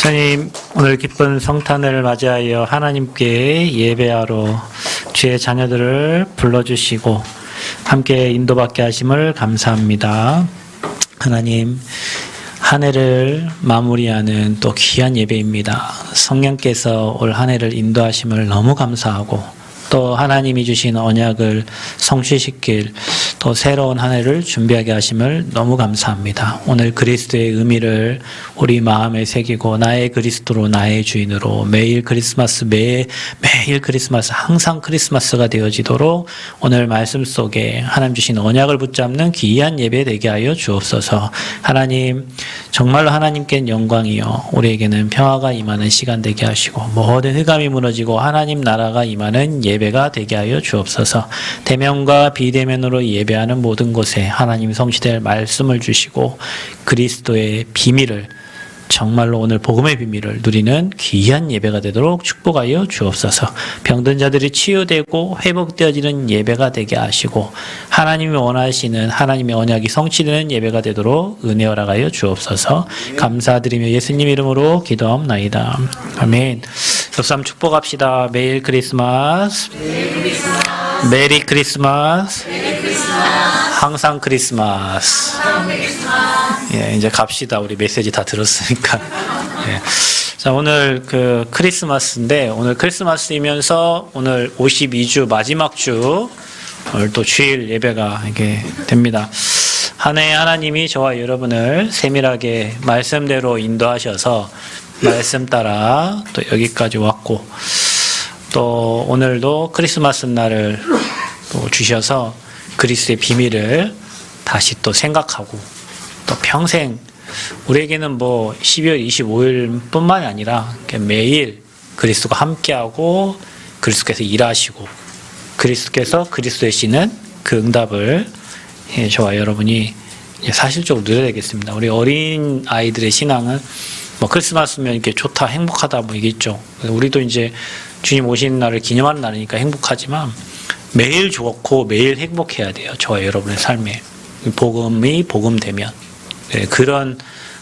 주님, 오늘 기쁜 성탄을 맞이하여 하나님께 예배하러 주의 자녀들을 불러주시고 함께 인도받게 하심을 감사합니다. 하나님, 한 해를 마무리하는 또 귀한 예배입니다. 성령께서 올 한 해를 인도하심을 너무 감사하고 또 하나님이 주신 언약을 성취시킬 또 새로운 한 해를 준비하게 하심을 너무 감사합니다. 오늘 그리스도의 의미를 우리 마음에 새기고 나의 그리스도로 나의 주인으로 매일 크리스마스 매일 크리스마스 항상 크리스마스가 되어지도록 오늘 말씀 속에 하나님 주신 언약을 붙잡는 귀한 예배 되게 하여 주옵소서. 하나님 정말로 하나님께는 영광이요 우리에게는 평화가 임하는 시간 되게 하시고 모든 흑암이 무너지고 하나님 나라가 임하는 예배가 되게 하여 주옵소서. 대면과 비대면으로 예배하는 모든 곳에 하나님 성취될 말씀을 주시고 그리스도의 비밀을 정말로 오늘 복음의 비밀을 누리는 귀한 예배가 되도록 축복하여 주옵소서. 병든 자들이 치유되고 회복되어지는 예배가 되게 하시고 하나님이 원하시는 하나님의 언약이 성취되는 예배가 되도록 은혜 허락하여 주옵소서. 감사드리며 예수님 이름으로 기도합나이다. 아멘. 역삼 축복합시다. 매일 크리스마스, 메리 크리스마스, 항상 크리스마스. 예, 이제 갑시다. 우리 메시지 다 들었으니까. 예. 자, 오늘 그 크리스마스인데, 오늘 크리스마스이면서 오늘 52주 마지막 주, 오늘 또 주일 예배가 이게 됩니다. 한 해 하나님이 저와 여러분을 세밀하게 말씀대로 인도하셔서 말씀 따라 또 여기까지 왔고, 또 오늘도 크리스마스 날을 또 주셔서 그리스도의 비밀을 다시 또 생각하고 또 평생 우리에게는 뭐 12월 25일 뿐만이 아니라 매일 그리스도가 함께하고 그리스도께서 일하시고 그리스도께서 그리스도 되시는 그 응답을 저와 여러분이 사실적으로 누려야 되겠습니다. 우리 어린 아이들의 신앙은 뭐 크리스마스면 이렇게 좋다 행복하다 뭐 이게 있죠. 우리도 이제 주님 오시는 날을 기념하는 날이니까 행복하지만 매일 좋고 매일 행복해야 돼요. 저와 여러분의 삶에 복음이 복음되면 그런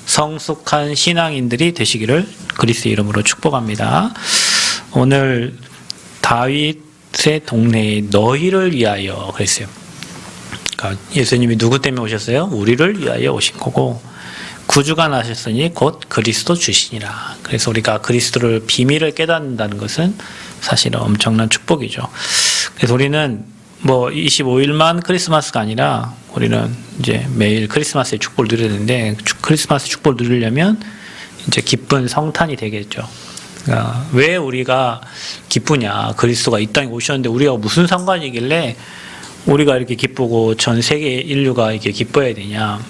성숙한 신앙인들이 되시기를 그리스도의 이름으로 축복합니다. 오늘 다윗의 동네에 너희를 위하여 그랬어요. 그러니까 예수님이 누구 때문에 오셨어요? 우리를 위하여 오신 거고 구주가 나셨으니 곧 그리스도 주시니라. 그래서 우리가 그리스도를 비밀을 깨닫는다는 것은 사실은 엄청난 축복이죠. 그래서 우리는 뭐 25일만 크리스마스가 아니라 우리는 이제 매일 크리스마스의 축복을 누려야 되는데 크리스마스 축복을 누리려면 이제 기쁜 성탄이 되겠죠. 그러니까 왜 우리가 기쁘냐? 그리스도가 이 땅에 오셨는데 우리가 무슨 상관이길래 우리가 이렇게 기쁘고 전 세계 인류가 이렇게 기뻐해야 되냐?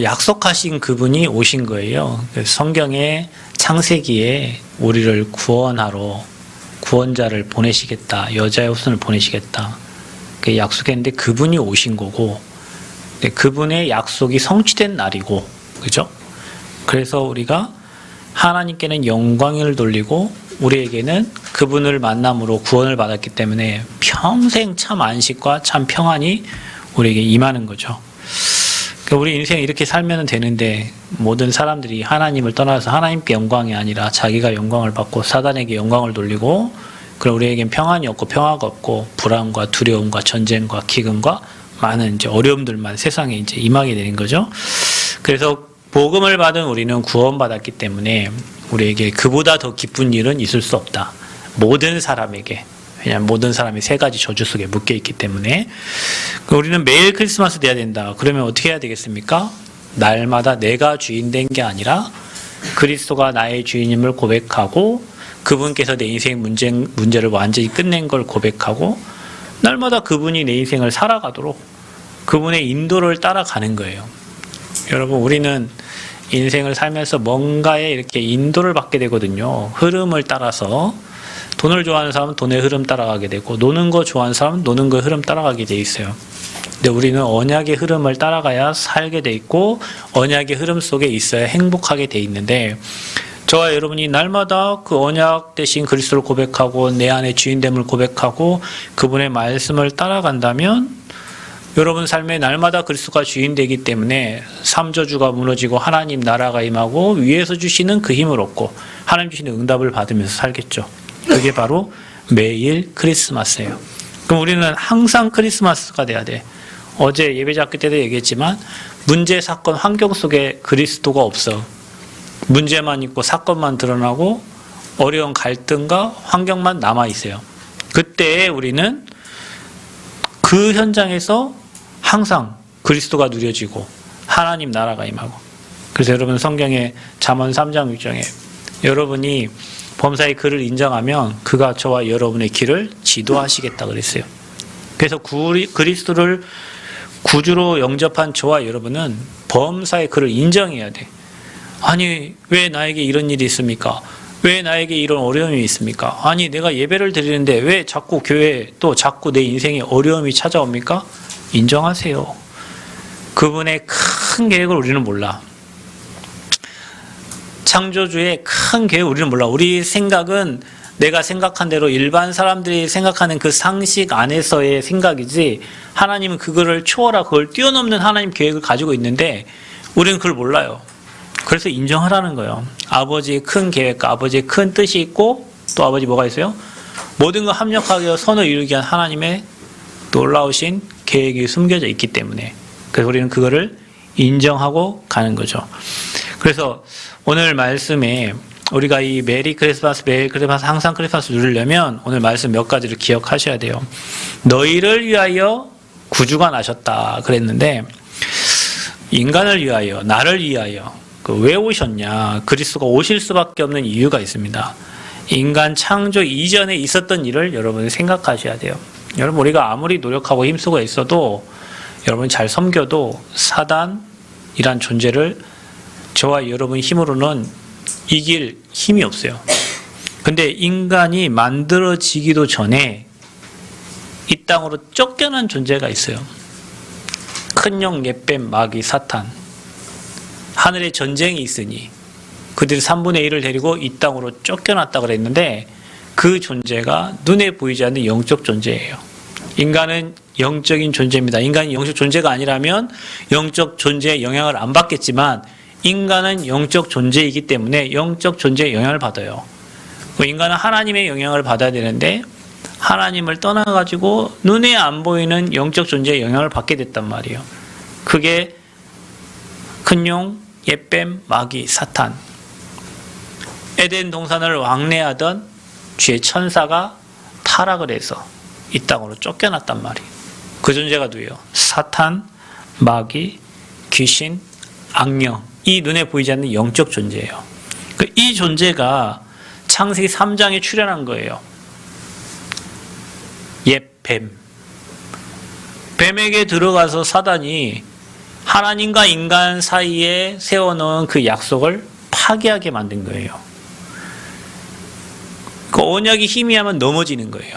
약속하신 그분이 오신 거예요. 성경의 창세기에 우리를 구원하러 구원자를 보내시겠다. 여자의 후손을 보내시겠다. 그 약속했는데 그분이 오신 거고 그분의 약속이 성취된 날이고 그죠? 그래서 우리가 하나님께는 영광을 돌리고 우리에게는 그분을 만남으로 구원을 받았기 때문에 평생 참 안식과 참 평안이 우리에게 임하는 거죠. 우리 인생 이렇게 살면 되는데 모든 사람들이 하나님을 떠나서 하나님께 영광이 아니라 자기가 영광을 받고 사단에게 영광을 돌리고 그럼 우리에겐 평안이 없고 평화가 없고 불안과 두려움과 전쟁과 기근과 많은 이제 어려움들만 세상에 이제 임하게 되는 거죠. 그래서 복음을 받은 우리는 구원받았기 때문에 우리에게 그보다 더 기쁜 일은 있을 수 없다. 모든 사람에게. 왜냐하면 모든 사람이 세 가지 저주 속에 묶여있기 때문에 우리는 매일 크리스마스 돼야 된다. 그러면 어떻게 해야 되겠습니까? 날마다 내가 주인 된 게 아니라 그리스도가 나의 주인임을 고백하고 그분께서 내 인생 문제를 완전히 끝낸 걸 고백하고 날마다 그분이 내 인생을 살아가도록 그분의 인도를 따라가는 거예요. 여러분 우리는 인생을 살면서 뭔가에 이렇게 인도를 받게 되거든요. 흐름을 따라서 돈을 좋아하는 사람은 돈의 흐름 따라가게 되고 노는 거 좋아하는 사람은 노는 거의 흐름 따라가게 돼 있어요. 근데 우리는 언약의 흐름을 따라가야 살게 돼 있고 언약의 흐름 속에 있어야 행복하게 돼 있는데 저와 여러분이 날마다 그 언약 대신 그리스도를 고백하고 내 안에 주인됨을 고백하고 그분의 말씀을 따라간다면 여러분 삶에 날마다 그리스도가 주인 되기 때문에 삼저주가 무너지고 하나님 나라가 임하고 위에서 주시는 그 힘을 얻고 하나님 주시는 응답을 받으면서 살겠죠. 그게 바로 매일 크리스마스예요. 그럼 우리는 항상 크리스마스가 돼야 돼. 어제 예배자기 때도 얘기했지만 문제, 사건, 환경 속에 그리스도가 없어. 문제만 있고 사건만 드러나고 어려운 갈등과 환경만 남아있어요. 그때 우리는 그 현장에서 항상 그리스도가 누려지고 하나님 나라가 임하고. 그래서 여러분 성경에 잠언 3장 6장에 여러분이 범사의 그를 인정하면 그가 저와 여러분의 길을 지도하시겠다 그랬어요. 그래서 그리스도를 구주로 영접한 저와 여러분은 범사의 그를 인정해야 돼. 아니 왜 나에게 이런 일이 있습니까? 왜 나에게 이런 어려움이 있습니까? 아니 내가 예배를 드리는데 왜 자꾸 교회에 또 자꾸 내 인생에 어려움이 찾아옵니까? 인정하세요. 그분의 큰 계획을 우리는 몰라. 창조주의 큰 계획을 우리는 몰라. 우리 생각은 내가 생각한 대로 일반 사람들이 생각하는 그 상식 안에서의 생각이지 하나님은 그거를 초월하고 그걸 뛰어넘는 하나님 계획을 가지고 있는데 우리는 그걸 몰라요. 그래서 인정하라는 거예요. 아버지의 큰 계획과 아버지의 큰 뜻이 있고 또 아버지 뭐가 있어요? 모든 걸 합력하게 선을 이루기 위한 하나님의 놀라우신 계획이 숨겨져 있기 때문에 그래서 우리는 그거를 인정하고 가는 거죠. 그래서 오늘 말씀에 우리가 이 메리 크리스마스, 매일 크리스마스, 항상 크리스마스 누리려면 오늘 말씀 몇 가지를 기억하셔야 돼요. 너희를 위하여 구주가 나셨다 그랬는데 인간을 위하여, 나를 위하여 왜 오셨냐? 그리스도가 오실 수밖에 없는 이유가 있습니다. 인간 창조 이전에 있었던 일을 여러분이 생각하셔야 돼요. 여러분 우리가 아무리 노력하고 힘쓰고 있어도 여러분 잘 섬겨도 사단이란 존재를 저와 여러분 힘으로는 이길 힘이 없어요. 근데 인간이 만들어지기도 전에 이 땅으로 쫓겨난 존재가 있어요. 큰 영, 옛뱀, 마귀, 사탄. 하늘에 전쟁이 있으니 그들이 3분의 1을 데리고 이 땅으로 쫓겨났다 그랬는데 그 존재가 눈에 보이지 않는 영적 존재예요. 인간은 영적인 존재입니다. 인간이 영적 존재가 아니라면 영적 존재의 영향을 안 받겠지만 인간은 영적 존재이기 때문에 영적 존재의 영향을 받아요. 인간은 하나님의 영향을 받아야 되는데 하나님을 떠나가지고 눈에 안 보이는 영적 존재의 영향을 받게 됐단 말이에요. 그게 큰 용, 옛뱀, 마귀, 사탄. 에덴 동산을 왕래하던 죄의 천사가 타락을 해서 이 땅으로 쫓겨났단 말이에요. 그 존재가 누구예요? 사탄, 마귀, 귀신, 악령. 이 눈에 보이지 않는 영적 존재예요. 이 존재가 창세기 3장에 출현한 거예요. 옛뱀. 뱀에게 들어가서 사단이 하나님과 인간 사이에 세워놓은 그 약속을 파기하게 만든 거예요. 그 언약이 희미하면 넘어지는 거예요.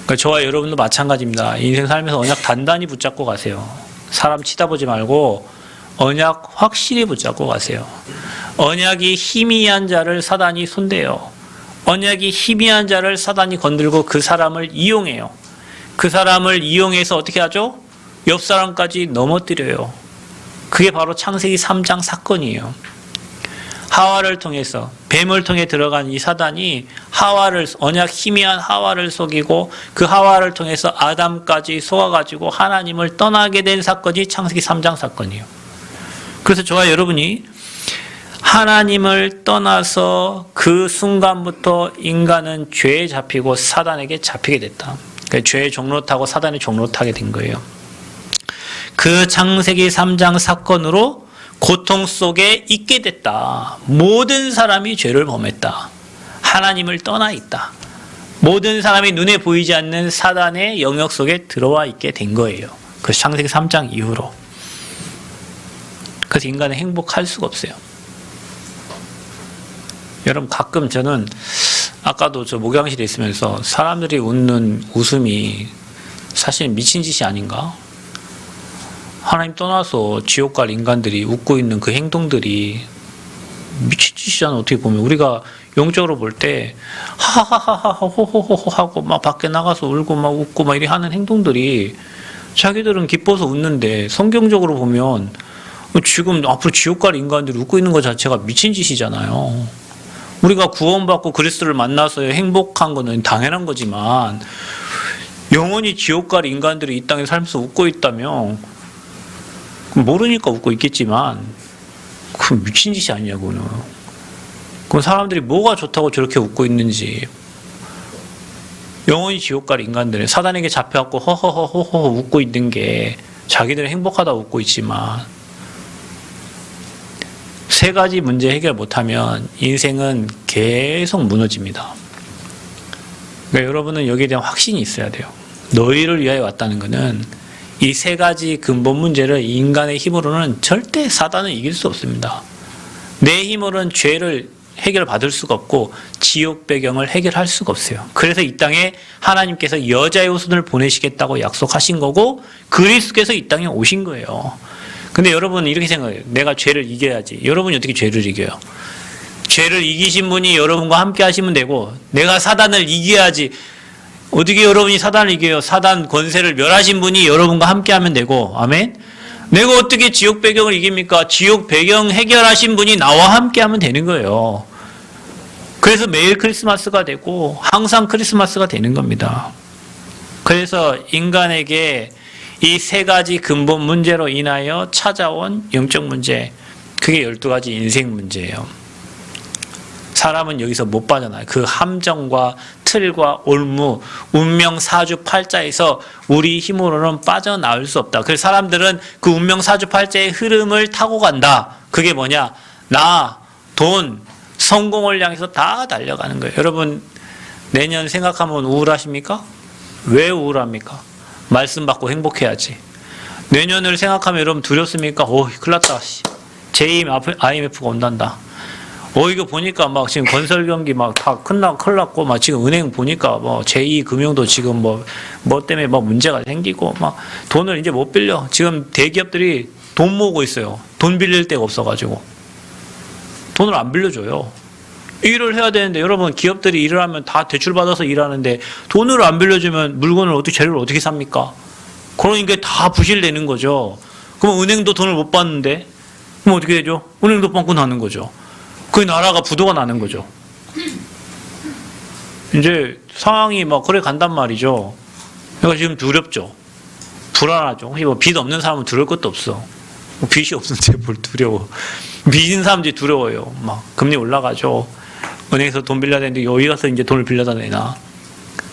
그러니까 저와 여러분도 마찬가지입니다. 인생 살면서 언약 단단히 붙잡고 가세요. 사람 치다보지 말고 언약 확실히 붙잡고 가세요. 언약이 희미한 자를 사단이 손대요. 언약이 희미한 자를 사단이 건들고 그 사람을 이용해요. 그 사람을 이용해서 어떻게 하죠? 옆 사람까지 넘어뜨려요. 그게 바로 창세기 3장 사건이에요. 하와를 통해서 뱀을 통해 들어간 이 사단이 하와를 언약 희미한 하와를 속이고 그 하와를 통해서 아담까지 속아가지고 하나님을 떠나게 된 사건이 창세기 3장 사건이에요. 그래서 저와 여러분이 하나님을 떠나서 그 순간부터 인간은 죄에 잡히고 사단에게 잡히게 됐다. 그러니까 죄의 종로 타고 사단의 종로 타게 된 거예요. 그 창세기 3장 사건으로 고통 속에 있게 됐다. 모든 사람이 죄를 범했다. 하나님을 떠나 있다. 모든 사람이 눈에 보이지 않는 사단의 영역 속에 들어와 있게 된 거예요. 그 창세기 3장 이후로. 그래서 인간은 행복할 수가 없어요. 여러분 가끔 저는 아까도 저 목양실에 있으면서 사람들이 웃는 웃음이 사실 미친 짓이 아닌가? 하나님 떠나서 지옥 갈 인간들이 웃고 있는 그 행동들이 미친 짓이잖아. 어떻게 보면 우리가 영적으로 볼 때 하하하하 호호호호 하고 막 밖에 나가서 울고 막 웃고 막 이렇게 하는 행동들이 자기들은 기뻐서 웃는데 성경적으로 보면 지금 앞으로 지옥 갈 인간들이 웃고 있는 것 자체가 미친 짓이잖아요. 우리가 구원받고 그리스도를 만나서 행복한 거는 당연한 거지만 영원히 지옥 갈 인간들이 이 땅에 살면서 웃고 있다면 모르니까 웃고 있겠지만 그건 미친 짓이 아니냐고는. 그럼 사람들이 뭐가 좋다고 저렇게 웃고 있는지. 영원히 지옥 갈 인간들은 사단에게 잡혀갖고 허허허허 웃고 있는 게 자기들은 행복하다 웃고 있지만 세 가지 문제 해결 못하면 인생은 계속 무너집니다. 그러니까 여러분은 여기에 대한 확신이 있어야 돼요. 너희를 위하여 왔다는 것은 이 세 가지 근본 문제를 인간의 힘으로는 절대 사단을 이길 수 없습니다. 내 힘으로는 죄를 해결받을 수가 없고 지옥 배경을 해결할 수가 없어요. 그래서 이 땅에 하나님께서 여자의 후손을 보내시겠다고 약속하신 거고 그리스도께서 이 땅에 오신 거예요. 근데 여러분은 이렇게 생각해요. 내가 죄를 이겨야지. 여러분이 어떻게 죄를 이겨요? 죄를 이기신 분이 여러분과 함께 하시면 되고 내가 사단을 이겨야지. 어떻게 여러분이 사단을 이겨요? 사단 권세를 멸하신 분이 여러분과 함께 하면 되고 아멘? 내가 어떻게 지옥 배경을 이깁니까? 지옥 배경 해결하신 분이 나와 함께 하면 되는 거예요. 그래서 매일 크리스마스가 되고 항상 크리스마스가 되는 겁니다. 그래서 인간에게 이 세 가지 근본 문제로 인하여 찾아온 영적 문제, 그게 12가지 인생 문제예요. 사람은 여기서 못 빠져나요. 그 함정과 틀과 올무, 운명 사주팔자에서 우리 힘으로는 빠져나올 수 없다. 그래서 사람들은 그 운명 사주팔자의 흐름을 타고 간다. 그게 뭐냐? 나, 돈, 성공을 향해서 다 달려가는 거예요. 여러분 내년 생각하면 우울하십니까? 왜 우울합니까? 말씀 받고 행복해야지. 내년을 생각하면 여러분 두렵습니까? 큰일 났다. IMF가 온단다. 이거 보니까 막 지금 건설 경기 막 다 큰일 났고, 막 지금 은행 보니까 뭐 제2금융도 지금 뭐 때문에 막 문제가 생기고, 막 돈을 이제 못 빌려. 지금 대기업들이 돈 모으고 있어요. 돈 빌릴 데가 없어가지고. 돈을 안 빌려줘요. 일을 해야 되는데, 여러분 기업들이 일을 하면 다 대출받아서 일하는데 돈을 안 빌려주면 물건을 재료를 어떻게 삽니까? 그러니까 다 부실되는 거죠. 그럼 은행도 돈을 못 받는데 그럼 어떻게 되죠? 은행도 빵꾸 나는 거죠. 그 나라가 부도가 나는 거죠. 이제 상황이 막 그래 간단 말이죠. 그러니까 지금 두렵죠. 불안하죠. 혹시 뭐 빚 없는 사람은 두려울 것도 없어. 빚이 없는데 뭘 두려워. 빚인 사람들이 두려워요. 막 금리 올라가죠. 은행에서 돈 빌려야 되는데 여기 가서 이제 돈을 빌려다 내나.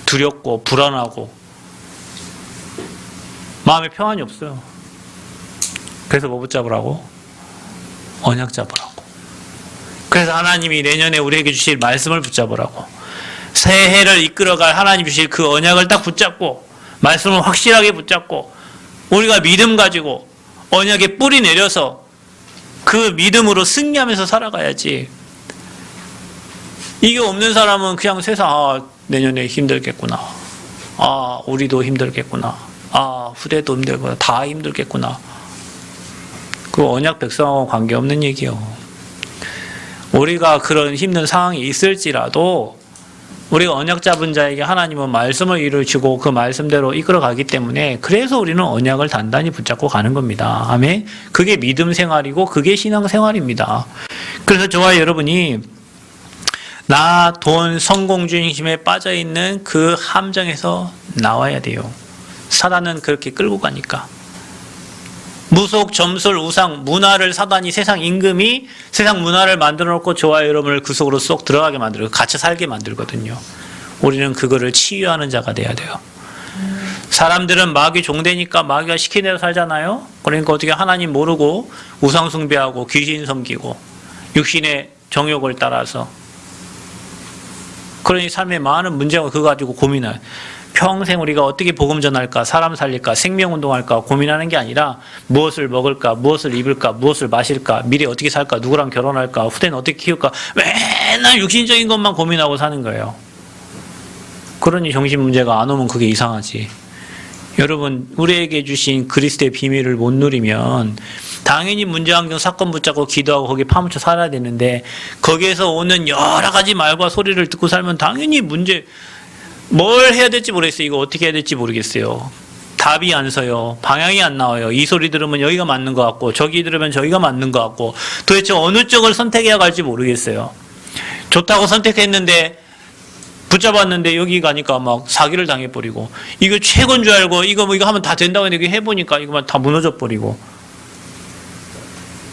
두렵고 불안하고 마음에 평안이 없어요. 그래서 뭐 붙잡으라고? 언약 잡으라고. 그래서 하나님이 내년에 우리에게 주실 말씀을 붙잡으라고. 새해를 이끌어갈 하나님 주실 그 언약을 딱 붙잡고 말씀을 확실하게 붙잡고 우리가 믿음 가지고 언약에 뿌리 내려서 그 믿음으로 승리하면서 살아가야지. 이게 없는 사람은 그냥 세상 내년에 힘들겠구나. 우리도 힘들겠구나. 후대도 힘들구나. 다 힘들겠구나. 그 언약 백성하고 관계없는 얘기요. 우리가 그런 힘든 상황이 있을지라도 우리가 언약 잡은 자에게 하나님은 말씀을 이루시고 그 말씀대로 이끌어가기 때문에 그래서 우리는 언약을 단단히 붙잡고 가는 겁니다. 아멘. 그게 믿음 생활이고 그게 신앙 생활입니다. 그래서 저와 여러분이 나, 돈, 성공 중심에 빠져있는 그 함정에서 나와야 돼요. 사단은 그렇게 끌고 가니까. 무속, 점술, 우상, 문화를 사단이 세상 임금이 세상 문화를 만들어 놓고 저와 여러분을 그 속으로 쏙 들어가게 만들고 같이 살게 만들거든요. 우리는 그거를 치유하는 자가 돼야 돼요. 사람들은 마귀 종되니까 마귀가 시키는 대로 살잖아요. 그러니까 어떻게 하나님 모르고 우상 숭배하고 귀신 섬기고 육신의 정욕을 따라서 그러니 삶에 많은 문제가 그거 가지고 고민해요. 평생 우리가 어떻게 복음 전할까, 사람 살릴까, 생명운동할까 고민하는 게 아니라 무엇을 먹을까, 무엇을 입을까, 무엇을 마실까, 미래 어떻게 살까, 누구랑 결혼할까, 후대는 어떻게 키울까 맨날 육신적인 것만 고민하고 사는 거예요. 그러니 정신 문제가 안 오면 그게 이상하지. 여러분 우리에게 주신 그리스도의 비밀을 못 누리면 당연히 문제환경 사건 붙잡고 기도하고 거기에 파묻혀 살아야 되는데 거기에서 오는 여러 가지 말과 소리를 듣고 살면 당연히 뭘 해야 될지 모르겠어요. 이거 어떻게 해야 될지 모르겠어요. 답이 안 서요. 방향이 안 나와요. 이 소리 들으면 여기가 맞는 것 같고 저기 들으면 저기가 맞는 것 같고 도대체 어느 쪽을 선택해야 갈지 모르겠어요. 좋다고 선택했는데 붙잡았는데 여기 가니까 막 사기를 당해버리고 이거 최고인 줄 알고 이거 하면 다 된다고 했는데 이거 해보니까 이거만 다 무너져버리고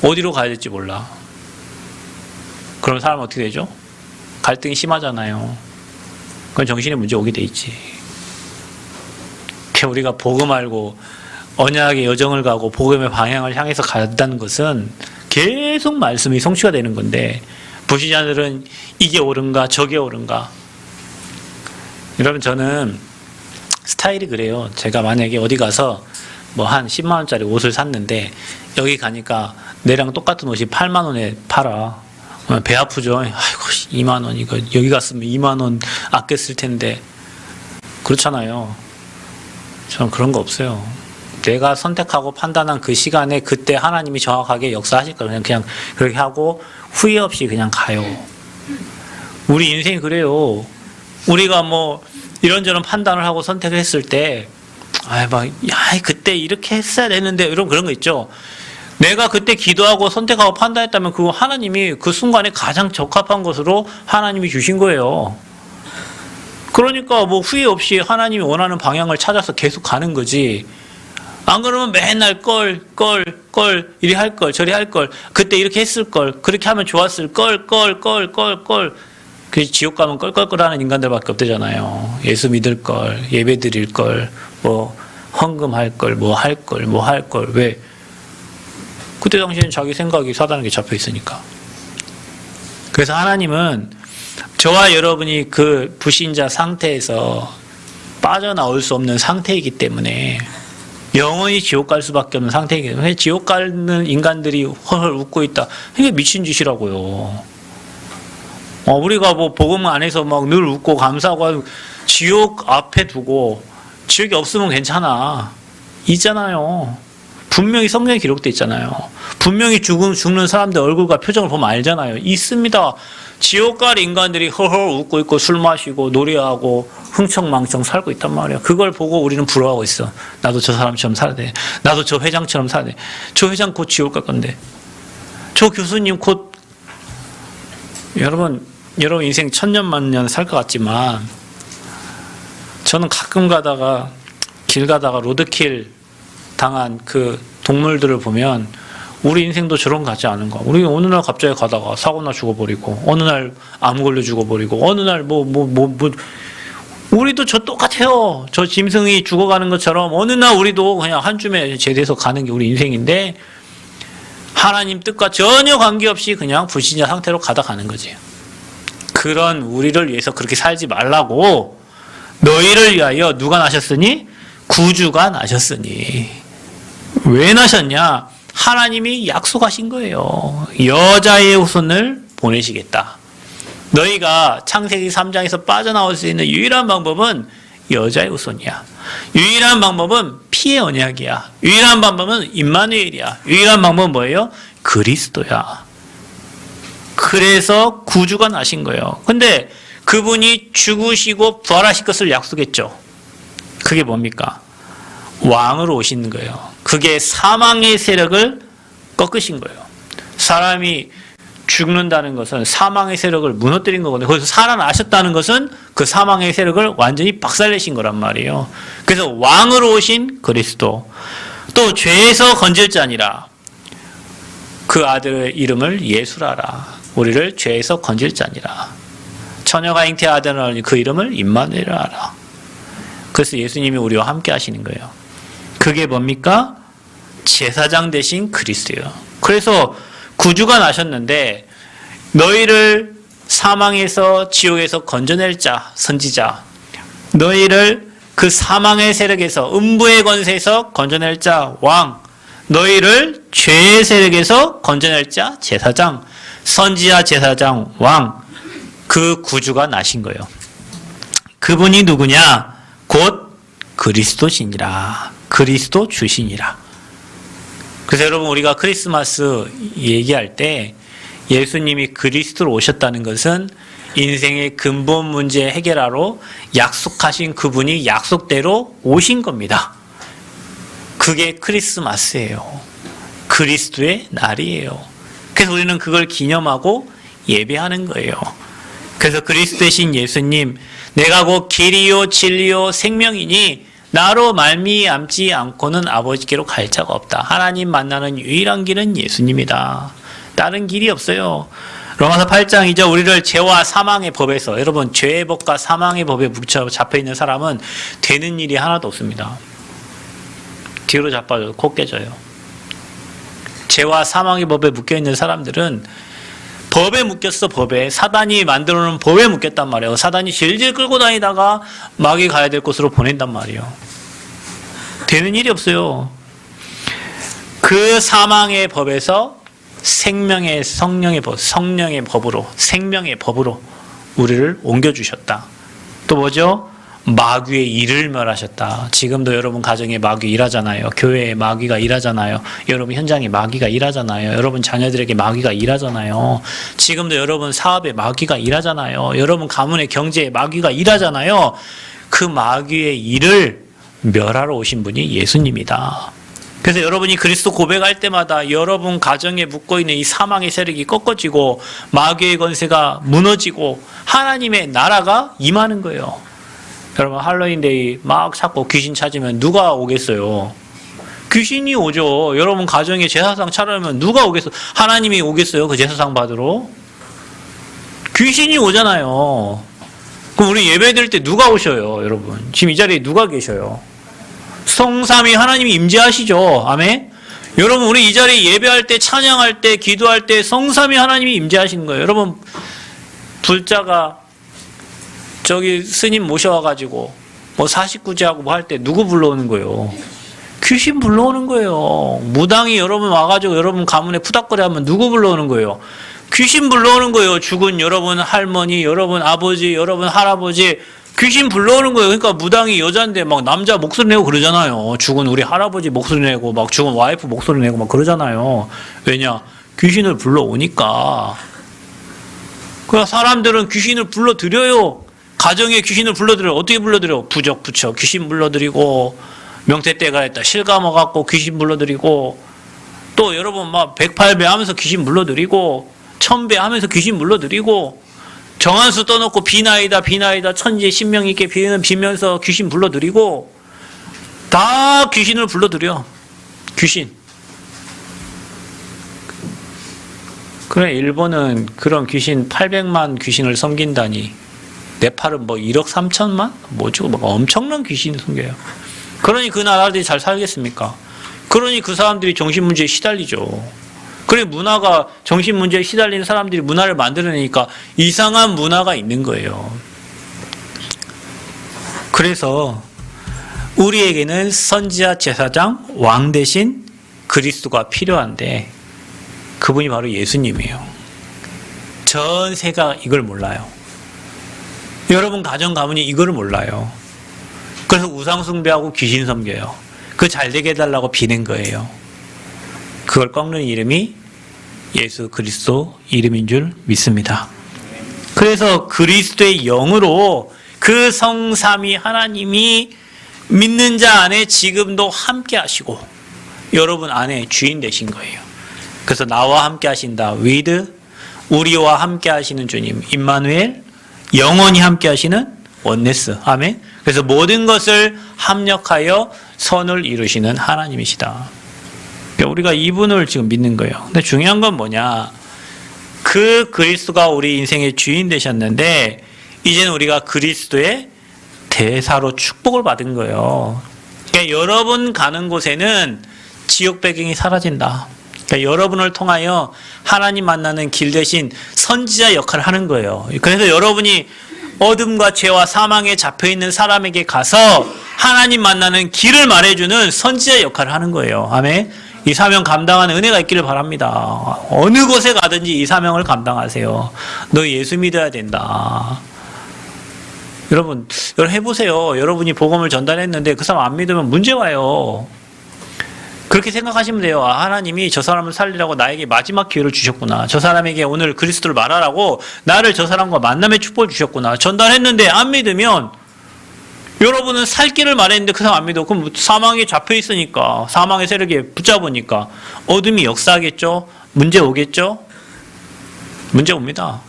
어디로 가야 될지 몰라. 그럼 사람은 어떻게 되죠? 갈등이 심하잖아요. 그건 정신의 문제 오게 돼 있지. 우리가 복음 알고 언약의 여정을 가고 복음의 방향을 향해서 간다는 것은 계속 말씀이 성취가 되는 건데 불신자들은 이게 옳은가 저게 옳은가. 여러분 저는 스타일이 그래요. 제가 만약에 어디 가서 뭐 한 10만 원짜리 옷을 샀는데 여기 가니까 내랑 똑같은 옷이 8만 원에 팔아. 배 아프죠. 아이고 2만 원 이거 여기 갔으면 2만 원 아껴 쓸 텐데. 그렇잖아요. 저는 그런 거 없어요. 내가 선택하고 판단한 그 시간에 그때 하나님이 정확하게 역사하실 거예요. 그냥 그렇게 하고 후회 없이 그냥 가요. 우리 인생이 그래요. 우리가 뭐 이런저런 판단을 하고 선택을 했을 때 그때 이렇게 했어야 되는데 이런 그런 거 있죠. 내가 그때 기도하고 선택하고 판단했다면 그거 하나님이 그 순간에 가장 적합한 것으로 하나님이 주신 거예요. 그러니까 뭐 후회 없이 하나님이 원하는 방향을 찾아서 계속 가는 거지. 안 그러면 맨날 이리 할 걸, 저리 할 걸, 그때 이렇게 했을 걸, 그렇게 하면 좋았을 걸. 그 지옥 가면 껄껄껄하는 인간들밖에 없대잖아요. 예수 믿을 걸, 예배 드릴 걸, 뭐 헌금할 걸, 뭐 할 걸. 왜? 그때 당시에는 자기 생각이 사단에게 잡혀 있으니까. 그래서 하나님은 저와 여러분이 그 불신자 상태에서 빠져나올 수 없는 상태이기 때문에 영원히 지옥 갈 수밖에 없는 상태이기 때문에 지옥 가는 인간들이 헐헐 웃고 있다. 이게 미친 짓이라고요. 우리가 뭐 복음 안에서 막 늘 웃고 감사하고 지옥 앞에 두고 지옥이 없으면 괜찮아. 있잖아요. 분명히 성경에 기록되어 있잖아요. 분명히 죽는 사람들 얼굴과 표정을 보면 알잖아요. 있습니다. 지옥 갈 인간들이 허허 웃고 있고 술 마시고 노래하고 흥청망청 살고 있단 말이야. 그걸 보고 우리는 부러워하고 있어. 나도 저 사람처럼 살아야 돼. 나도 저 회장처럼 살아야 돼. 저 회장 곧 지옥 갈 건데. 저 교수님 곧 여러분 인생 천년만년 살 것 같지만 저는 가끔 가다가 길 가다가 로드킬 당한 그 동물들을 보면 우리 인생도 저런 거 같지 않은가. 우리 어느 날 갑자기 가다가 사고나 죽어버리고 어느 날 암 걸려 죽어버리고 어느 날 우리도 저 똑같아요. 저 짐승이 죽어가는 것처럼 어느 날 우리도 그냥 한 줌에 제대해서 가는 게 우리 인생인데 하나님 뜻과 전혀 관계없이 그냥 불신자 상태로 가는 거지. 그런 우리를 위해서 그렇게 살지 말라고 너희를 위하여 누가 나셨으니? 구주가 나셨으니. 왜 나셨냐? 하나님이 약속하신 거예요. 여자의 후손을 보내시겠다. 너희가 창세기 3장에서 빠져나올 수 있는 유일한 방법은 여자의 후손이야. 유일한 방법은 피의 언약이야. 유일한 방법은 임마누엘이야. 유일한 방법은 뭐예요? 그리스도야. 그래서 구주가 나신 거예요. 근데 그분이 죽으시고 부활하실 것을 약속했죠. 그게 뭡니까? 왕으로 오시는 거예요. 그게 사망의 세력을 꺾으신 거예요. 사람이 죽는다는 것은 사망의 세력을 무너뜨린 거거든요. 거기서 살아나셨다는 것은 그 사망의 세력을 완전히 박살내신 거란 말이에요. 그래서 왕으로 오신 그리스도, 또 죄에서 건질 자니라. 그 아들의 이름을 예수라라. 우리를 죄에서 건질 자니라. 처녀가 잉태의 아들을 낳으니 그 이름을 임마누엘이라 하라. 그래서 예수님이 우리와 함께 하시는 거예요. 그게 뭡니까? 제사장 대신 그리스도예요. 그래서 구주가 나셨는데 너희를 사망에서 지옥에서 건져낼 자, 선지자, 너희를 그 사망의 세력에서 음부의 권세에서 건져낼 자, 왕, 너희를 죄의 세력에서 건져낼 자, 제사장, 선지자, 제사장, 왕, 그 구주가 나신 거예요. 그분이 누구냐? 곧 그리스도시니라. 그리스도 주시니라. 그래서 여러분 우리가 크리스마스 얘기할 때 예수님이 그리스도로 오셨다는 것은 인생의 근본 문제 해결하러 약속하신 그분이 약속대로 오신 겁니다. 그게 크리스마스예요. 그리스도의 날이에요. 그래서 우리는 그걸 기념하고 예배하는 거예요. 그래서 그리스도 대신 예수님, 내가 곧 길이요 진리요 생명이니 나로 말미암지 않고는 아버지께로 갈 자가 없다. 하나님 만나는 유일한 길은 예수님이다. 다른 길이 없어요. 로마서 8장이죠. 우리를 죄와 사망의 법에서, 여러분 죄의 법과 사망의 법에 묻혀 잡혀있는 사람은 되는 일이 하나도 없습니다. 뒤로 자빠져도 코 깨져요. 죄와 사망의 법에 묶여있는 사람들은 법에 묶였어. 법에. 사단이 만들어놓은 법에 묶였단 말이에요. 사단이 질질 끌고 다니다가 마귀 가야 될 곳으로 보낸단 말이에요. 되는 일이 없어요. 그 사망의 법에서 생명의 성령의 법, 성령의 법으로, 생명의 법으로 우리를 옮겨주셨다. 또 뭐죠? 마귀의 일을 멸하셨다. 지금도 여러분 가정에 마귀 일하잖아요. 교회에 마귀가 일하잖아요. 여러분 현장에 마귀가 일하잖아요. 여러분 자녀들에게 마귀가 일하잖아요. 지금도 여러분 사업에 마귀가 일하잖아요. 여러분 가문의 경제에 마귀가 일하잖아요. 그 마귀의 일을 멸하러 오신 분이 예수님이다. 그래서 여러분이 그리스도 고백할 때마다 여러분 가정에 묶어있는 이 사망의 세력이 꺾어지고 마귀의 권세가 무너지고 하나님의 나라가 임하는 거예요. 여러분 할로윈데이 막 찾고 귀신 찾으면 누가 오겠어요? 귀신이 오죠. 여러분 가정에 제사상 차려면 누가 오겠어요? 하나님이 오겠어요? 그 제사상 받으러? 귀신이 오잖아요. 그럼 우리 예배 드릴 때 누가 오셔요? 여러분 지금 이 자리에 누가 계셔요? 성삼위 하나님이 임재하시죠. 아멘. 여러분 우리 이 자리에 예배할 때, 찬양할 때, 기도할 때 성삼위 하나님이 임재하시는 거예요. 여러분 불자가 저기 스님 모셔와가지고 뭐 49제하고 뭐 할 때 누구 불러오는 거예요? 귀신 불러오는 거예요. 무당이 여러분 와가지고 여러분 가문에 푸닥거리 하면 누구 불러오는 거예요? 귀신 불러오는 거예요. 죽은 여러분 할머니, 여러분 아버지, 여러분 할아버지 귀신 불러오는 거예요. 그러니까 무당이 여자인데 막 남자 목소리 내고 그러잖아요. 죽은 우리 할아버지 목소리 내고 막 죽은 와이프 목소리 내고 막 그러잖아요. 왜냐? 귀신을 불러오니까. 그러니까 사람들은 귀신을 불러들여요. 가정에 귀신을 불러들여요. 어떻게 불러들여? 부적 붙여 귀신 불러들이고, 명태 때가 있다 실감아갖고 귀신 불러들이고, 또 여러분 막 108배 하면서 귀신 불러들이고, 1000배 하면서 귀신 불러들이고, 정한수 떠놓고 비나이다 비나이다 천지에 신명 있게 비면서 귀신 불러들이고, 다 귀신을 불러들여. 귀신. 그래 일본은 그런 귀신 800만 귀신을 섬긴다니, 네팔은 뭐 1억 3천만? 뭐죠? 막 엄청난 귀신을 섬겨요. 그러니 그 나라들이 잘 살겠습니까? 그러니 그 사람들이 정신문제에 시달리죠. 그래 문화가 정신문제에 시달리는 사람들이 문화를 만들어내니까 이상한 문화가 있는 거예요. 그래서 우리에게는 선지자, 제사장, 왕 대신 그리스도가 필요한데 그분이 바로 예수님이에요. 전 세계가 이걸 몰라요. 여러분 가정 가문이 이거를 몰라요. 그래서 우상 숭배하고 귀신 섬겨요. 그 잘되게 해달라고 비는 거예요. 그걸 꺾는 이름이 예수 그리스도 이름인 줄 믿습니다. 그래서 그리스도의 영으로 그 성삼위 하나님이 믿는 자 안에 지금도 함께 하시고 여러분 안에 주인 되신 거예요. 그래서 나와 함께 하신다. with, 우리와 함께 하시는 주님 임마누엘, 영원히 함께 하시는 원네스. 아멘. 그래서 모든 것을 합력하여 선을 이루시는 하나님이시다. 그러니까 우리가 이분을 지금 믿는 거예요. 근데 중요한 건 뭐냐? 그 그리스도가 우리 인생의 주인 되셨는데 이제는 우리가 그리스도의 대사로 축복을 받은 거예요. 그러니까 여러분 가는 곳에는 지옥 배경이 사라진다. 그러니까 여러분을 통하여 하나님 만나는 길 대신 선지자 역할을 하는 거예요. 그래서 여러분이 어둠과 죄와 사망에 잡혀있는 사람에게 가서 하나님 만나는 길을 말해주는 선지자 역할을 하는 거예요. 아멘. 이 사명 감당하는 은혜가 있기를 바랍니다. 어느 곳에 가든지 이 사명을 감당하세요. 너 예수 믿어야 된다. 여러분 해보세요. 여러분이 복음을 전달했는데 그 사람 안 믿으면 문제 와요. 그렇게 생각하시면 돼요. 아, 하나님이 저 사람을 살리라고 나에게 마지막 기회를 주셨구나. 저 사람에게 오늘 그리스도를 말하라고 나를 저 사람과 만남의 축복을 주셨구나. 전달했는데 안 믿으면 여러분은 살 길을 말했는데 그 사람 안 믿어. 그럼 사망에 잡혀 있으니까, 사망의 세력에 붙잡으니까 어둠이 역사하겠죠? 문제 오겠죠? 문제 옵니다.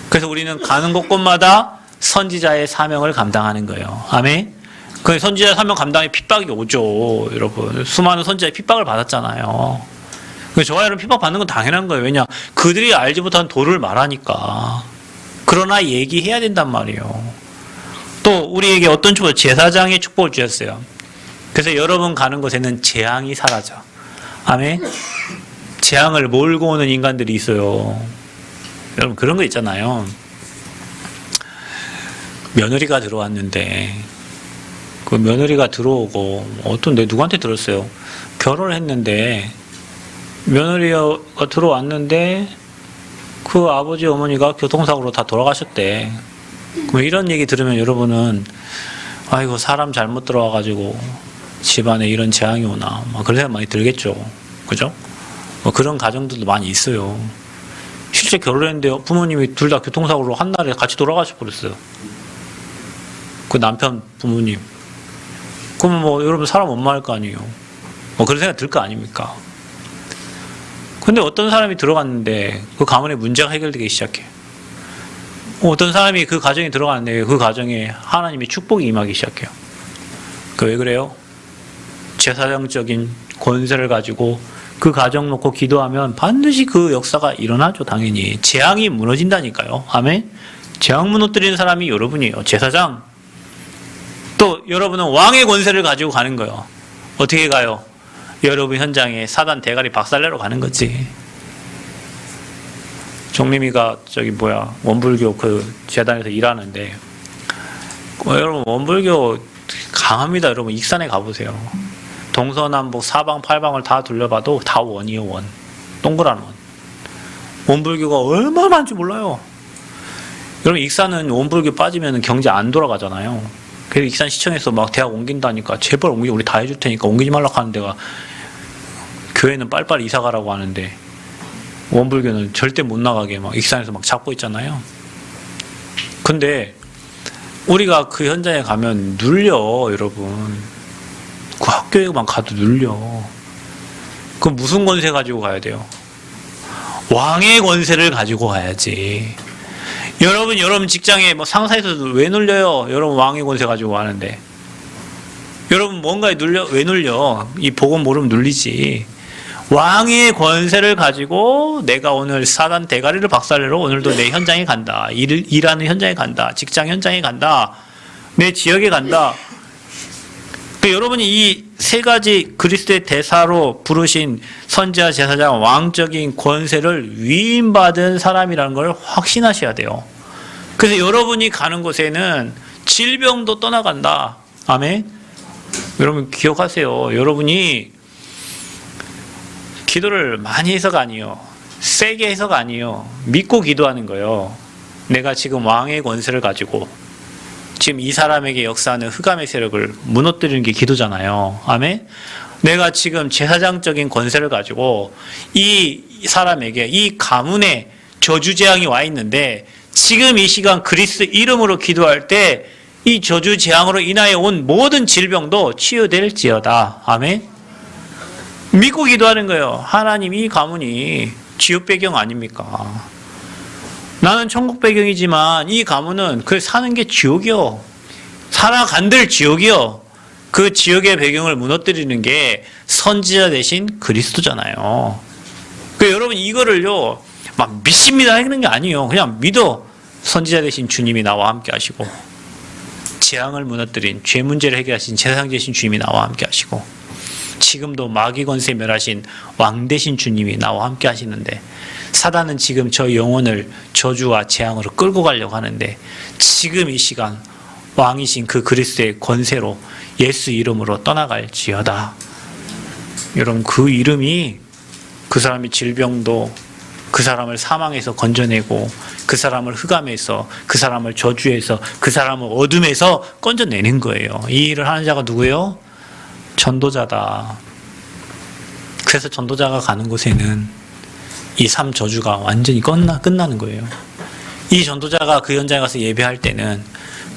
그래서 우리는 가는 곳곳마다 선지자의 사명을 감당하는 거예요. 아멘? 그 선지자의 사명 감당에 핍박이 오죠, 여러분. 수많은 선지자의 핍박을 받았잖아요. 저와 여러분 핍박 받는 건 당연한 거예요. 왜냐? 그들이 알지 못한 도를 말하니까. 그러나 얘기해야 된단 말이에요. 또 우리에게 어떤 축복, 제사장의 축복을 주셨어요. 그래서 여러분 가는 곳에는 재앙이 사라져. 아멘? 재앙을 몰고 오는 인간들이 있어요. 여러분 그런 거 있잖아요. 며느리가 들어왔는데 그 며느리가 들어오고 어떤 누구한테 들었어요. 결혼을 했는데 며느리가 들어왔는데 그 아버지 어머니가 교통사고로 다 돌아가셨대. 그럼 이런 얘기 들으면 여러분은 아이고 사람 잘못 들어와가지고 집안에 이런 재앙이 오나 막 그런 생각 많이 들겠죠. 그죠? 뭐 그런 가정들도 많이 있어요. 실제 결혼했는데 부모님이 둘 다 교통사고로 한날에 같이 돌아가셔 버렸어요. 그 남편 부모님. 그러면 뭐 여러분 사람 원망할 거 아니에요. 뭐 그런 생각 들 거 아닙니까? 근데 어떤 사람이 들어갔는데 그 가문의 문제가 해결되기 시작해. 어떤 사람이 그 가정에 들어갔는데 그 가정에 하나님의 축복이 임하기 시작해요. 그 왜 그래요? 제사장적인 권세를 가지고 그 가정 놓고 기도하면 반드시 그 역사가 일어나죠. 당연히. 재앙이 무너진다니까요. 아멘? 재앙 무너뜨리는 사람이 여러분이에요. 제사장. 또 여러분은 왕의 권세를 가지고 가는 거예요. 어떻게 가요? 여러분 현장에 사단 대가리 박살내러 가는 거지. 종림이가 원불교 그 재단에서 일하는데 여러분 원불교 강합니다. 여러분 익산에 가보세요. 동서남북 사방 팔방을 다 둘러봐도 다 원이에요. 원. 동그란 원. 원불교가 얼마나 많은지 몰라요. 여러분 익산은 원불교 빠지면 경제 안 돌아가잖아요. 그래서 익산시청에서 막 대학 옮긴다니까 제발 우리 다 해줄 테니까 옮기지 말라고 하는 데가 교회는 빨리빨리 이사 가라고 하는데 원불교는 절대 못 나가게 막 익산에서 막 잡고 있잖아요. 근데 우리가 그 현장에 가면 눌려, 여러분. 그 학교에만 가도 눌려. 그럼 무슨 권세 가지고 가야 돼요? 왕의 권세를 가지고 가야지. 여러분 직장에 뭐 상사에서도 왜 눌려요? 여러분 왕의 권세 가지고 가는데. 여러분 뭔가에 왜 눌려? 이 복음 모르면 눌리지. 왕의 권세를 가지고 내가 오늘 사단 대가리를 박살내러 오늘도 내 현장에 간다. 일하는 현장에 간다. 직장 현장에 간다. 내 지역에 간다. 여러분이 이 세 가지 그리스도의 대사로 부르신 선지자, 제사장, 왕적인 권세를 위임받은 사람이라는 걸 확신하셔야 돼요. 그래서 여러분이 가는 곳에는 질병도 떠나간다. 아멘? 여러분 기억하세요. 여러분이 기도를 많이 해서가 아니에요. 세게 해서가 아니에요. 믿고 기도하는 거예요. 내가 지금 왕의 권세를 가지고 지금 이 사람에게 역사하는 흑암의 세력을 무너뜨리는 게 기도잖아요. 아멘? 내가 지금 제사장적인 권세를 가지고 이 사람에게 이 가문에 저주재앙이 와 있는데 지금 이 시간 그리스도 이름으로 기도할 때 이 저주재앙으로 인하여 온 모든 질병도 치유될지어다. 아멘? 믿고 기도하는 거예요. 하나님 이 가문이 지옥 배경 아닙니까? 나는 천국 배경이지만 이 가문은 그 사는 게 지옥이요. 살아간들 지옥이요. 그 지옥의 배경을 무너뜨리는 게 선지자 대신 그리스도잖아요. 여러분 이거를요 막 믿습니다 하는 게 아니에요. 그냥 믿어. 선지자 대신 주님이 나와 함께 하시고 재앙을 무너뜨린 죄 문제를 해결하신 제사장 대신 주님이 나와 함께 하시고 지금도 마귀 권세 멸하신 왕 대신 주님이 나와 함께 하시는데 사단은 지금 저 영혼을 저주와 재앙으로 끌고 가려고 하는데 지금 이 시간 왕이신 그 그리스도의 권세로 예수 이름으로 떠나갈지어다. 여러분 그 이름이 그 사람의 질병도 그 사람을 사망에서 건져내고 그 사람을 흑암에서 그 사람을 저주에서 그 사람을 어둠에서 건져내는 거예요. 이 일을 하는 자가 누구예요? 전도자다. 그래서 전도자가 가는 곳에는 이 삶 저주가 완전히 끝나는 거예요. 이 전도자가 그 현장에 가서 예배할 때는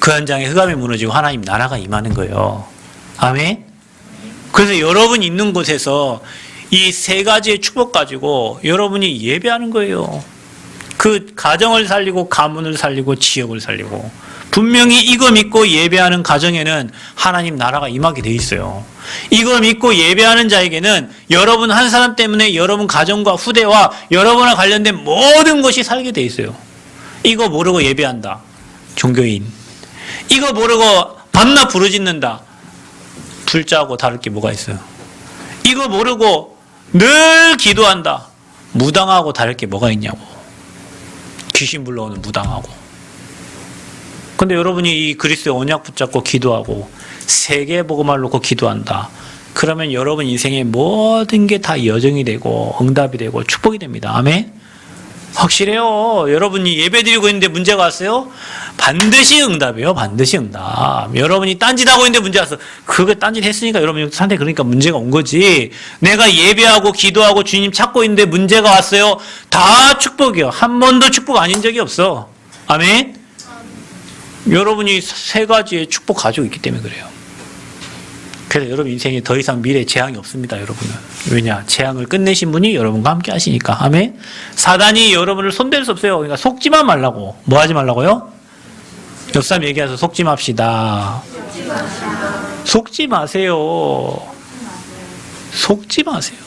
그 현장에 흑암이 무너지고 하나님 나라가 임하는 거예요. 아멘? 그래서 여러분 있는 곳에서 이 세 가지의 축복 가지고 여러분이 예배하는 거예요. 그 가정을 살리고 가문을 살리고 지역을 살리고 분명히 이거 믿고 예배하는 가정에는 하나님 나라가 임하게 돼 있어요. 이거 믿고 예배하는 자에게는 여러분 한 사람 때문에 여러분 가정과 후대와 여러분과 관련된 모든 것이 살게 돼 있어요. 이거 모르고 예배한다. 종교인. 이거 모르고 밤낮 부르짖는다. 불자하고 다를 게 뭐가 있어요. 이거 모르고 늘 기도한다. 무당하고 다를 게 뭐가 있냐고. 귀신 불러오는 무당하고. 근데 여러분이 이 그리스도의 언약 붙잡고 기도하고 세계 복음을 놓고 기도한다. 그러면 여러분 인생의 모든 게 다 여정이 되고 응답이 되고 축복이 됩니다. 아멘? 확실해요. 여러분이 예배드리고 있는데 문제가 왔어요? 반드시 응답이에요. 반드시 응답. 여러분이 딴짓하고 있는데 문제 왔어. 그거 딴짓 했으니까 여러분이 상태 그러니까 문제가 온 거지. 내가 예배하고 기도하고 주님 찾고 있는데 문제가 왔어요. 다 축복이요. 한 번도 축복 아닌 적이 없어. 아멘? 여러분이 세 가지의 축복 가지고 있기 때문에 그래요. 그래서 여러분 인생에 더 이상 미래에 재앙이 없습니다. 여러분은. 왜냐? 재앙을 끝내신 분이 여러분과 함께 하시니까. 아멘? 사단이 여러분을 손댈 수 없어요. 그러니까 속지만 말라고. 뭐 하지 말라고요? 옆 사람 얘기해서 속지 맙시다. 속지 마세요. 속지 마세요.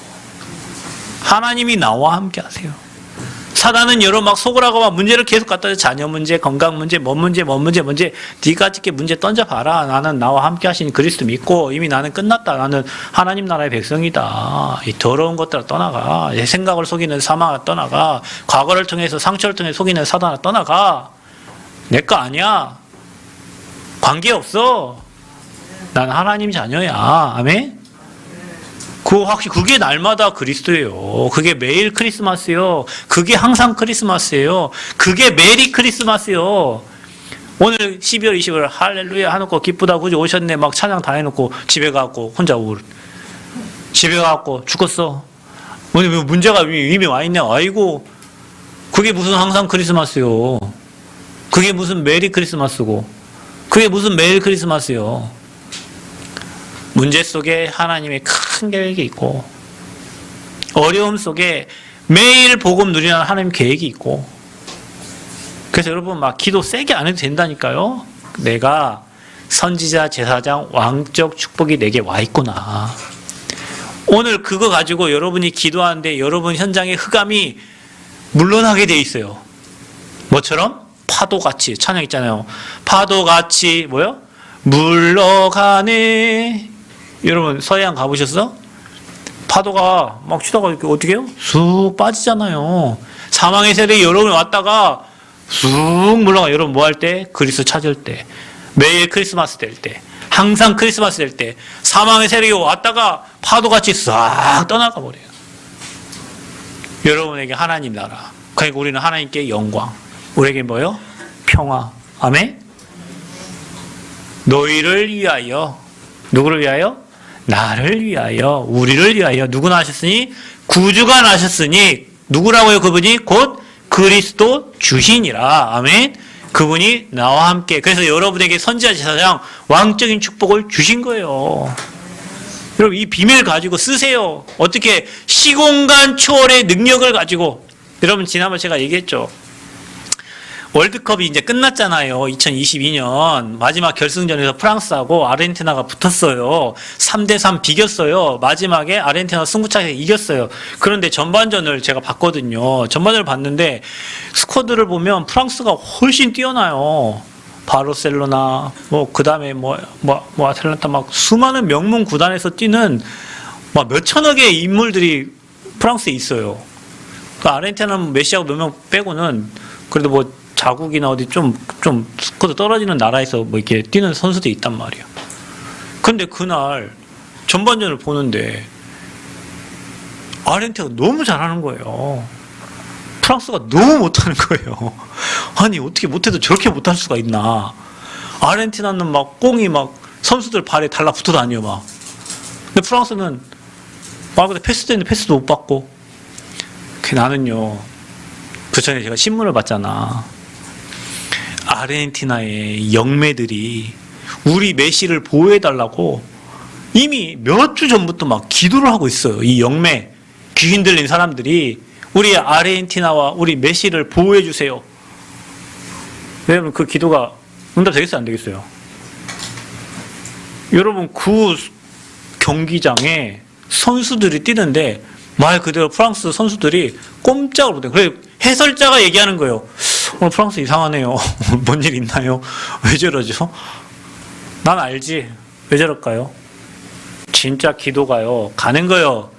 하나님이 나와 함께 하세요. 사단은 여러 막 속으라고 막 문제를 계속 갖다 줘. 자녀 문제, 건강 문제, 뭔 문제. 네가 찍게 문제 던져봐라. 나는 나와 함께 하신 그리스도 믿고 이미 나는 끝났다. 나는 하나님 나라의 백성이다. 이 더러운 것들아 떠나가. 내 생각을 속이는 사망아 떠나가. 과거를 통해서 상처를 통해 속이는 사단아 떠나가. 내 거 아니야. 관계없어. 난 하나님 자녀야. 아멘? 그게 날마다 그리스도예요. 그게 매일 크리스마스예요. 그게 항상 크리스마스예요. 그게 메리 크리스마스예요. 오늘 12월 20일 할렐루야 해놓고 기쁘다 그지 오셨네 막 찬양 다 해놓고 집에 가고 혼자 집에 가고 죽었어. 오늘 문제가 이미 와 있네. 아이고 그게 무슨 항상 크리스마스요. 그게 무슨 메리 크리스마스고 그게 무슨 매일 크리스마스요. 문제 속에 하나님의 큰 계획이 있고 어려움 속에 매일 복음 누리는 하나님 계획이 있고 그래서 여러분 막 기도 세게 안 해도 된다니까요. 내가 선지자 제사장 왕적 축복이 내게 와 있구나. 오늘 그거 가지고 여러분이 기도하는데 여러분 현장의 흑암이 물러나게 돼 있어요. 뭐처럼? 파도같이 찬양 있잖아요. 파도같이 뭐요? 물러가네. 여러분 서해안 가보셨어? 파도가 막 치다가 이렇게 어떻게 해요? 쑥 빠지잖아요. 사망의 세력이 여러분 왔다가 쑥 물러가. 여러분 뭐 할 때? 그리스도 찾을 때. 매일 크리스마스 될 때. 항상 크리스마스 될 때. 사망의 세력이 왔다가 파도같이 싹 떠나가 버려요. 여러분에게 하나님 나라. 그러니까 우리는 하나님께 영광. 우리에게 뭐요? 평화. 아멘? 너희를 위하여. 누구를 위하여? 나를 위하여. 우리를 위하여. 누구 나셨으니? 구주가 나셨으니. 누구라고요? 그분이 곧 그리스도 주시니라. 아멘? 그분이 나와 함께. 그래서 여러분에게 선지자 제사장 왕적인 축복을 주신 거예요. 여러분 이 비밀 가지고 쓰세요. 어떻게 시공간 초월의 능력을 가지고. 여러분 지난번 제가 얘기했죠. 월드컵이 이제 끝났잖아요. 2022년 마지막 결승전에서 프랑스하고 아르헨티나가 붙었어요. 3대3 비겼어요. 마지막에 아르헨티나 승부차에서 이겼어요. 그런데 전반전을 제가 봤거든요. 전반전을 봤는데 스쿼드를 보면 프랑스가 훨씬 뛰어나요. 바르셀로나 그 다음에 아틀란타 막 수많은 명문 구단에서 뛰는 막 몇천억의 인물들이 프랑스에 있어요. 그 아르헨티나는 메시하고 몇 명 빼고는 그래도 뭐 자국이나 어디 좀 스쿼드 떨어지는 나라에서 뭐 이렇게 뛰는 선수들이 있단 말이에요. 근데 그날 전반전을 보는데 아르헨티나가 너무 잘하는 거예요. 프랑스가 너무 못하는 거예요. 아니 어떻게 못해도 저렇게 못할 수가 있나. 아르헨티나는 막 꽁이 막 선수들 발에 달라붙어 다녀 막. 근데 프랑스는 말 그대로 패스도 패스도 못 받고. 나는요 그 전에 제가 신문을 봤잖아. 아르헨티나의 영매들이 우리 메시를 보호해달라고 이미 몇 주 전부터 막 기도를 하고 있어요. 이 영매, 귀신 들린 사람들이 우리 아르헨티나와 우리 메시를 보호해주세요. 여러분, 그 기도가 응답되겠어요? 안 되겠어요? 여러분, 그 경기장에 선수들이 뛰는데 말 그대로 프랑스 선수들이 꼼짝을 못해요. 그래서 해설자가 얘기하는 거예요. 오늘 프랑스 이상하네요. 뭔 일 있나요? 왜 저러죠? 난 알지. 왜 저럴까요? 진짜 기도가요, 가는 거예요.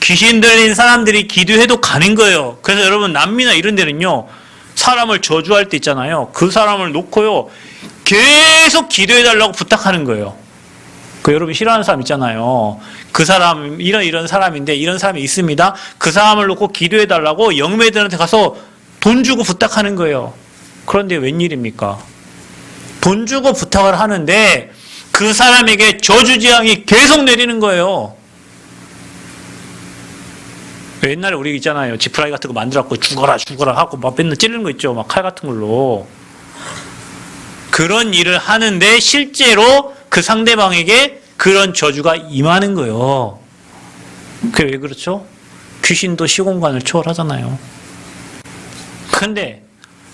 귀신 들린 사람들이 기도해도 가는 거예요. 그래서 여러분, 남미나 이런 데는요, 사람을 저주할 때 있잖아요. 그 사람을 놓고요, 계속 기도해달라고 부탁하는 거예요. 그 여러분 싫어하는 사람 있잖아요. 그 사람, 이런 사람인데, 이런 사람이 있습니다. 그 사람을 놓고 기도해달라고 영매들한테 가서 돈 주고 부탁하는 거예요. 그런데 웬일입니까? 돈 주고 부탁을 하는데, 그 사람에게 저주재앙이 계속 내리는 거예요. 옛날에 우리 있잖아요. 지푸라기 같은 거 만들었고 죽어라 하고 막 맨날 찌르는 거 있죠. 막 칼 같은 걸로. 그런 일을 하는데 실제로 그 상대방에게 그런 저주가 임하는 거예요. 그게 왜 그렇죠? 귀신도 시공간을 초월하잖아요. 근데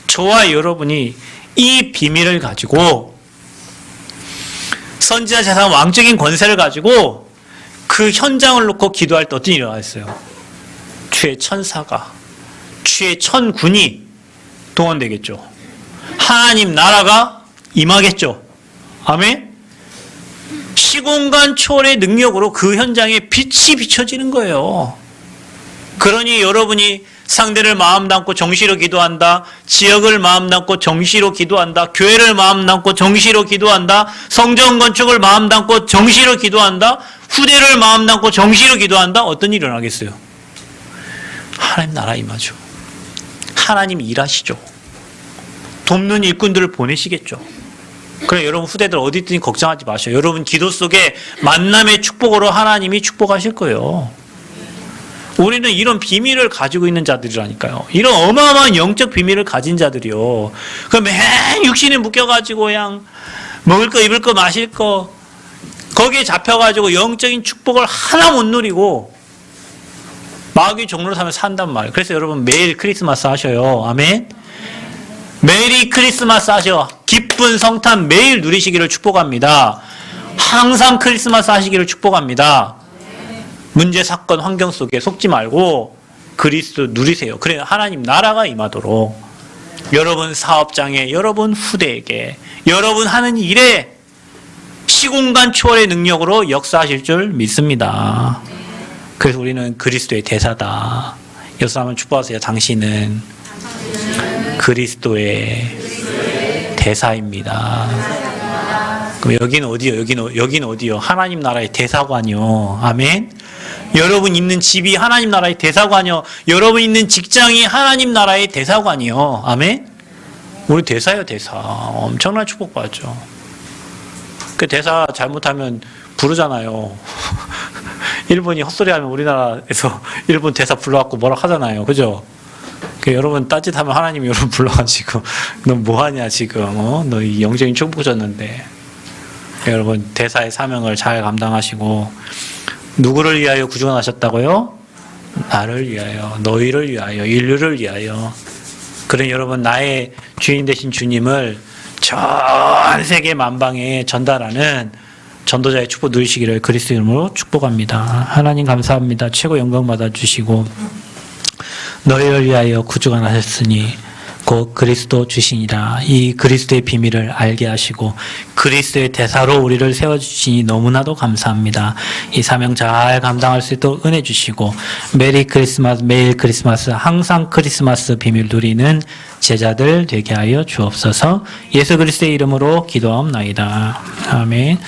저와 여러분이 이 비밀을 가지고 선지자 재상 왕적인 권세를 가지고 그 현장을 놓고 기도할 때 어떤 일이 일어났어요? 주의 천사가, 주의 천군이 동원되겠죠. 하나님 나라가 임하겠죠. 아멘? 시공간 초월의 능력으로 그 현장에 빛이 비춰지는 거예요. 그러니 여러분이 상대를 마음 담고 정시로 기도한다. 지역을 마음 담고 정시로 기도한다. 교회를 마음 담고 정시로 기도한다. 성전 건축을 마음 담고 정시로 기도한다. 후대를 마음 담고 정시로 기도한다. 어떤 일이 일어나겠어요? 하나님 나라 임하죠. 하나님 일하시죠. 돕는 일꾼들을 보내시겠죠. 그래, 여러분 후대들 어디 있든지 걱정하지 마셔요. 여러분 기도 속에 만남의 축복으로 하나님이 축복하실 거예요. 우리는 이런 비밀을 가지고 있는 자들이라니까요. 이런 어마어마한 영적 비밀을 가진 자들이요. 그 맨 육신에 묶여가지고 그냥 먹을 거, 입을 거, 마실 거 거기에 잡혀가지고 영적인 축복을 하나 못 누리고 마귀 종로로 사면 산단 말이에요. 그래서 여러분 매일 크리스마스 하셔요. 아멘. 메리 크리스마스 하셔. 기쁜 성탄 매일 누리시기를 축복합니다. 항상 크리스마스 하시기를 축복합니다. 문제, 사건, 환경 속에 속지 말고 그리스도 누리세요. 그래 하나님 나라가 임하도록 여러분 사업장에, 여러분 후대에게, 여러분 하는 일에 시공간 초월의 능력으로 역사하실 줄 믿습니다. 그래서 우리는 그리스도의 대사다. 여기서 한번 축복하세요. 당신은 그리스도의 대사입니다. 그럼 여기는 어디요? 여기는 어디요? 하나님 나라의 대사관이요. 아멘. 여러분 있는 집이 하나님 나라의 대사관이요. 여러분 있는 직장이 하나님 나라의 대사관이요. 아멘. 우리 대사예요, 대사. 엄청난 축복받죠. 그 대사 잘못하면 부르잖아요. 일본이 헛소리하면 우리나라에서 일본 대사 불러갖고 뭐라 하잖아요. 그죠? 여러분 딴짓하면 하나님이 여러분 불러가지고 너 뭐하냐 지금, 너 이 영적인 축복 줬는데. 여러분 대사의 사명을 잘 감당하시고, 누구를 위하여 구원하셨다고요? 나를 위하여, 너희를 위하여, 인류를 위하여. 그런 여러분 나의 주인 되신 주님을 전 세계 만방에 전달하는 전도자의 축복 누리시기를 그리스도 이름으로 축복합니다. 하나님 감사합니다. 최고 영광 받아주시고 너희를 위하여 구주가 나셨으니 곧 그리스도 주시니라. 이 그리스도의 비밀을 알게 하시고 그리스도의 대사로 우리를 세워주시니 너무나도 감사합니다. 이 사명 잘 감당할 수 있도록 은혜 주시고 메리 크리스마스, 매일 크리스마스, 항상 크리스마스 비밀 누리는 제자들 되게 하여 주옵소서. 예수 그리스도의 이름으로 기도하옵나이다. 아멘.